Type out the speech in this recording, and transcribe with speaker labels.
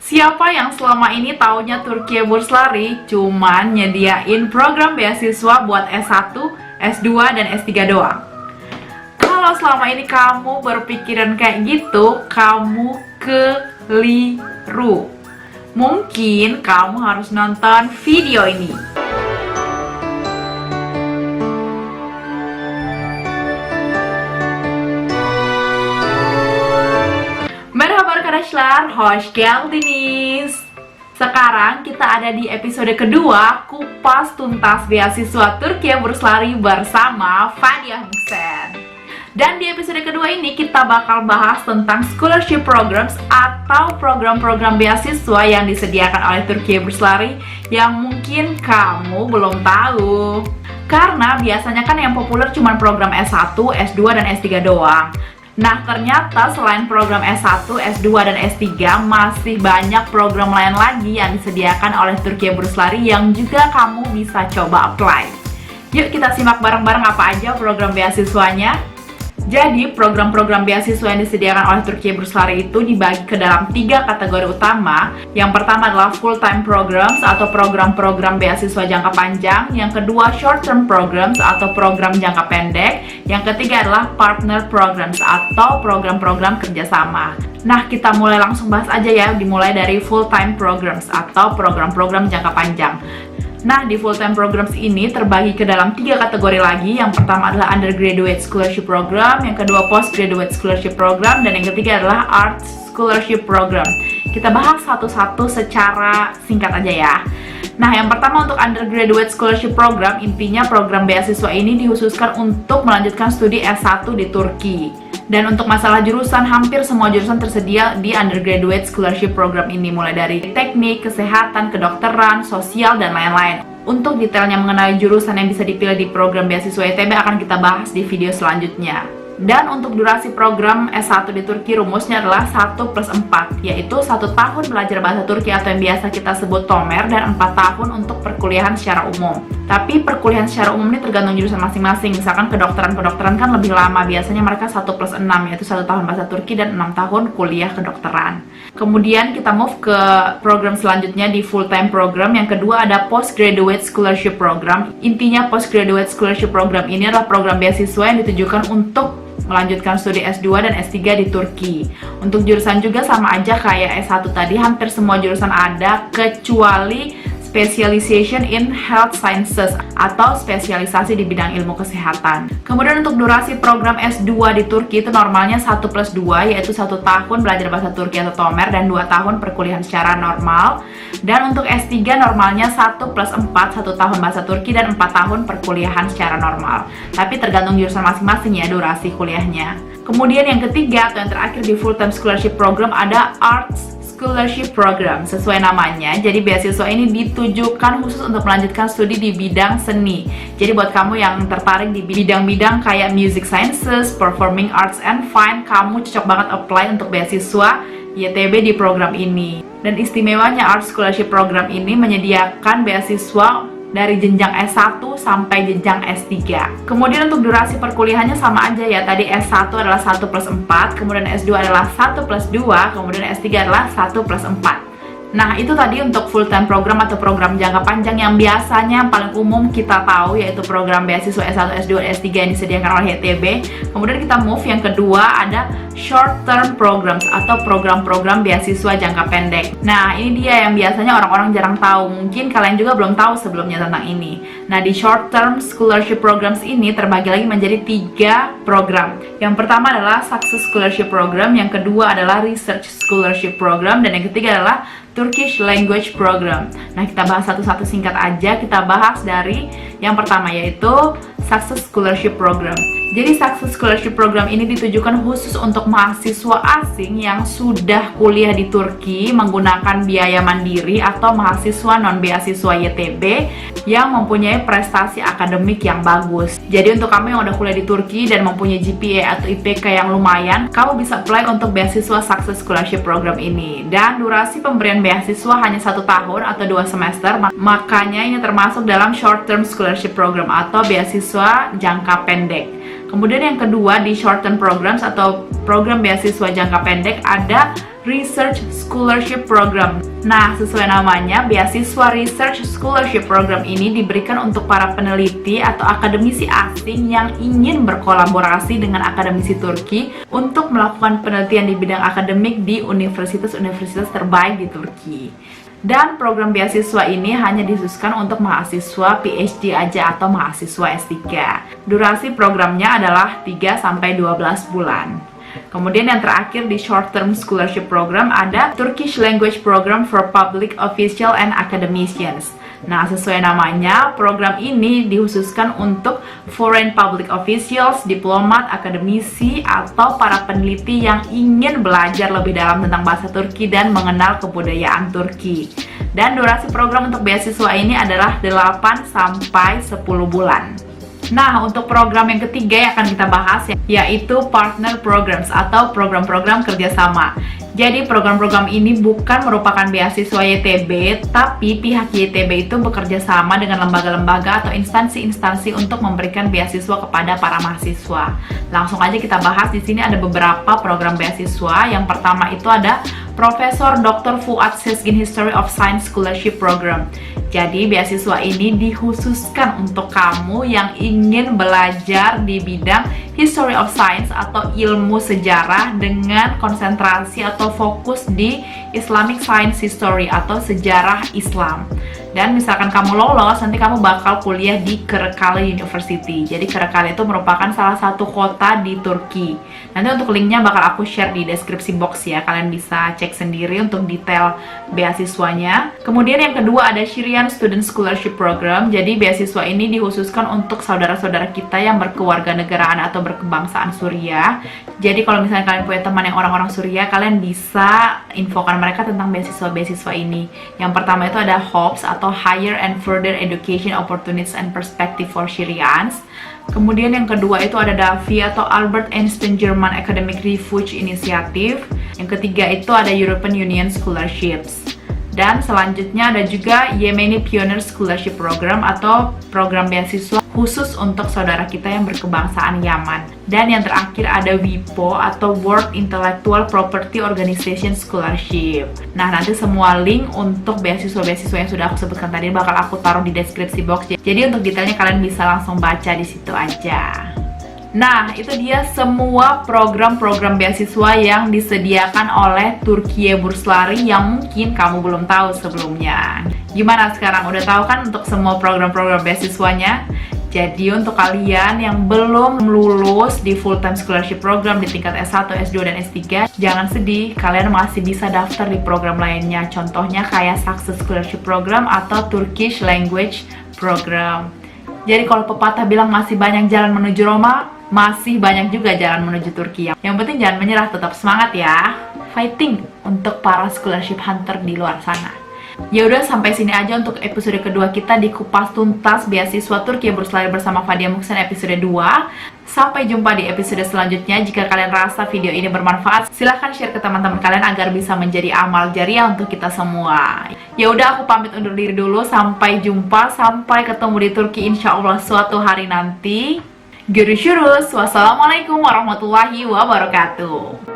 Speaker 1: Siapa yang selama ini taunya Turkiye Burslari cuman nyediain program beasiswa buat S1, S2, dan S3 doang? Kalau selama ini kamu berpikiran kayak gitu, kamu keliru. Mungkin kamu harus nonton video ini. Merhaba arkadaşlar, hoş geldiniz. Sekarang kita ada di episode kedua Kupas Tuntas Beasiswa Turkiye Burslari bersama Fadia Hussein. Dan di episode kedua ini kita bakal bahas tentang scholarship programs atau program-program beasiswa yang disediakan oleh Turkiye Burslari yang mungkin kamu belum tahu. Karena biasanya kan yang populer cuma program S1, S2, dan S3 doang. Nah, ternyata selain program S1, S2, dan S3 masih banyak program lain lagi yang disediakan oleh Turkiye Burslari yang juga kamu bisa coba apply. Yuk kita simak bareng-bareng apa aja program beasiswanya. Jadi, program-program beasiswa yang disediakan oleh Turkiye Burslari itu dibagi ke dalam 3 kategori utama. Yang pertama adalah full-time programs atau program-program beasiswa jangka panjang. Yang kedua, short-term programs atau program jangka pendek. Yang ketiga adalah partner programs atau program-program kerjasama. Nah, kita mulai langsung bahas aja ya, dimulai dari full-time programs atau program-program jangka panjang. Nah, di full-time programs ini terbagi ke dalam 3 kategori lagi. Yang pertama adalah undergraduate scholarship program, yang kedua postgraduate scholarship program, dan yang ketiga adalah arts scholarship program. Kita bahas satu-satu secara singkat aja ya. Nah, yang pertama untuk undergraduate scholarship program, intinya program beasiswa ini dikhususkan untuk melanjutkan studi S1 di Turki. Dan untuk masalah jurusan, hampir semua jurusan tersedia di undergraduate scholarship program ini, mulai dari teknik, kesehatan, kedokteran, sosial, dan lain-lain. Untuk detailnya mengenai jurusan yang bisa dipilih di program beasiswa ITB akan kita bahas di video selanjutnya. Dan untuk durasi program S1 di Turki, rumusnya adalah 1+4, yaitu 1 tahun belajar bahasa Turki atau yang biasa kita sebut TOMER, dan 4 tahun untuk perkuliahan secara umum. Tapi perkuliahan secara umum ini tergantung jurusan masing-masing. Misalkan kedokteran kan lebih lama, biasanya mereka 1+6, yaitu 1 tahun bahasa Turki dan 6 tahun kuliah kedokteran. Kemudian kita move ke program selanjutnya di full-time program. Yang kedua ada postgraduate scholarship program. Intinya postgraduate scholarship program ini adalah program beasiswa yang ditujukan untuk melanjutkan studi S2 dan S3 di Turki. Untuk jurusan juga sama aja kayak S1 tadi, hampir semua jurusan ada kecuali specialization in health sciences atau spesialisasi di bidang ilmu kesehatan. Kemudian untuk durasi program S2 di Turki itu normalnya 1+2, yaitu 1 tahun belajar bahasa Turki atau TOMER dan 2 tahun perkuliahan secara normal. Dan untuk S3 normalnya 1+4, 1 tahun bahasa Turki dan 4 tahun perkuliahan secara normal. Tapi tergantung jurusan masing-masing ya durasi kuliahnya. Kemudian yang ketiga atau yang terakhir di full-time scholarship program ada arts scholarship program. Sesuai namanya, jadi beasiswa ini ditujukan khusus untuk melanjutkan studi di bidang seni. Jadi buat kamu yang tertarik di bidang-bidang kayak music sciences, performing arts and fine, kamu cocok banget apply untuk beasiswa YTB di program ini. Dan istimewanya arts scholarship program ini menyediakan beasiswa dari jenjang S1 sampai jenjang S3. Kemudian untuk durasi perkuliahannya sama aja ya. Tadi S1 adalah 1+4, kemudian S2 adalah 1+2, kemudian S3 adalah 1+4. Nah, itu tadi untuk full-time program atau program jangka panjang yang biasanya paling umum kita tahu, yaitu program beasiswa S1, S2, S3 yang disediakan oleh YTB. Kemudian kita move yang kedua ada short-term programs atau program-program beasiswa jangka pendek. Nah, ini dia yang biasanya orang-orang jarang tahu. Mungkin kalian juga belum tahu sebelumnya tentang ini. Nah, di short-term scholarship programs ini terbagi lagi menjadi 3 program. Yang pertama adalah Success Scholarship Program, yang kedua adalah Research Scholarship Program, dan yang ketiga adalah Turkish Language Program. Nah, kita bahas satu-satu singkat aja. Kita bahas dari yang pertama, yaitu Success Scholarship Program. Jadi Success Scholarship Program ini ditujukan khusus untuk mahasiswa asing yang sudah kuliah di Turki menggunakan biaya mandiri atau mahasiswa non-beasiswa YTB yang mempunyai prestasi akademik yang bagus. Jadi untuk kamu yang udah kuliah di Turki dan mempunyai GPA atau IPK yang lumayan, kamu bisa apply untuk beasiswa Success Scholarship Program ini. Dan durasi pemberian beasiswa hanya 1 tahun atau 2 semester, makanya ini termasuk dalam Short Term Scholarship Program atau beasiswa jangka pendek. Kemudian yang kedua di short term programs atau program beasiswa jangka pendek ada Research Scholarship Program. Nah, sesuai namanya, beasiswa Research Scholarship Program ini diberikan untuk para peneliti atau akademisi asing yang ingin berkolaborasi dengan akademisi Turki untuk melakukan penelitian di bidang akademik di universitas-universitas terbaik di Turki. Dan program beasiswa ini hanya dikhususkan untuk mahasiswa PhD aja atau mahasiswa S3. Durasi programnya adalah 3-12 bulan. Kemudian yang terakhir di Short Term Scholarship Program ada Turkish Language Program for Public Official and Academicians. Nah, sesuai namanya, program ini dikhususkan untuk foreign public officials, diplomat, akademisi, atau para peneliti yang ingin belajar lebih dalam tentang bahasa Turki dan mengenal kebudayaan Turki. Dan durasi program untuk beasiswa ini adalah 8-10 bulan. Nah, untuk program yang ketiga yang akan kita bahas yaitu Partner Programs atau program-program kerjasama. Jadi program-program ini bukan merupakan beasiswa YTB, tapi pihak YTB itu bekerja sama dengan lembaga-lembaga atau instansi-instansi untuk memberikan beasiswa kepada para mahasiswa. Langsung aja kita bahas. Di sini ada beberapa program beasiswa. Yang pertama itu ada Profesor Dr. Fuad Sezgin History of Science Scholarship Program. Jadi beasiswa ini dikhususkan untuk kamu yang ingin belajar di bidang History of Science atau ilmu sejarah dengan konsentrasi atau fokus di Islamic Science History atau sejarah Islam. Dan misalkan kamu lolos, nanti kamu bakal kuliah di Kırıkkale University. Jadi Kırıkkale itu merupakan salah satu kota di Turki. Nanti untuk linknya bakal aku share di deskripsi box ya. Kalian bisa cek sendiri untuk detail beasiswanya. Kemudian yang kedua ada Syrian Student Scholarship Program. Jadi beasiswa ini dikhususkan untuk saudara-saudara kita yang berkewarganegaraan atau berkebangsaan Suriah. Jadi kalau misalnya kalian punya teman yang orang-orang Suriah, kalian bisa infokan mereka tentang beasiswa-beasiswa ini. Yang pertama itu ada HOPS atau Higher and Further Education Opportunities and Perspective for Syrians. Kemudian yang kedua itu ada DAVI atau Albert Einstein German Academic Refuge Initiative. Yang ketiga itu ada European Union Scholarships. Dan selanjutnya ada juga Yemeni Pioneer Scholarship Program atau program beasiswa khusus untuk saudara kita yang berkebangsaan Yaman. Dan yang terakhir ada WIPO atau World Intellectual Property Organization Scholarship. Nah, nanti semua link untuk beasiswa-beasiswa yang sudah aku sebutkan tadi bakal aku taruh di deskripsi box. Jadi untuk detailnya kalian bisa langsung baca di situ aja. Nah, itu dia semua program-program beasiswa yang disediakan oleh Türkiye Burslari yang mungkin kamu belum tahu sebelumnya. Gimana sekarang? Udah tahu kan untuk semua program-program beasiswanya? Jadi untuk kalian yang belum lulus di Full Time Scholarship Program di tingkat S1, S2, dan S3, jangan sedih, kalian masih bisa daftar di program lainnya. Contohnya kayak Success Scholarship Program atau Turkish Language Program. Jadi kalau pepatah bilang masih banyak jalan menuju Roma, masih banyak juga jalan menuju Turki. Yang penting jangan menyerah, tetap semangat ya. Fighting untuk para scholarship hunter di luar sana. Ya udah, sampai sini aja untuk episode kedua kita di Kupas Tuntas Beasiswa Türkiye Burslari bersama Fadia Muhsin episode 2. Sampai jumpa di episode selanjutnya. Jika kalian rasa video ini bermanfaat, silahkan share ke teman-teman kalian agar bisa menjadi amal jariah untuk kita semua. Ya udah, aku pamit undur diri dulu. Sampai jumpa, sampai ketemu di Turki insya Allah suatu hari nanti. Görüşürüz. Wassalamualaikum warahmatullahi wabarakatuh.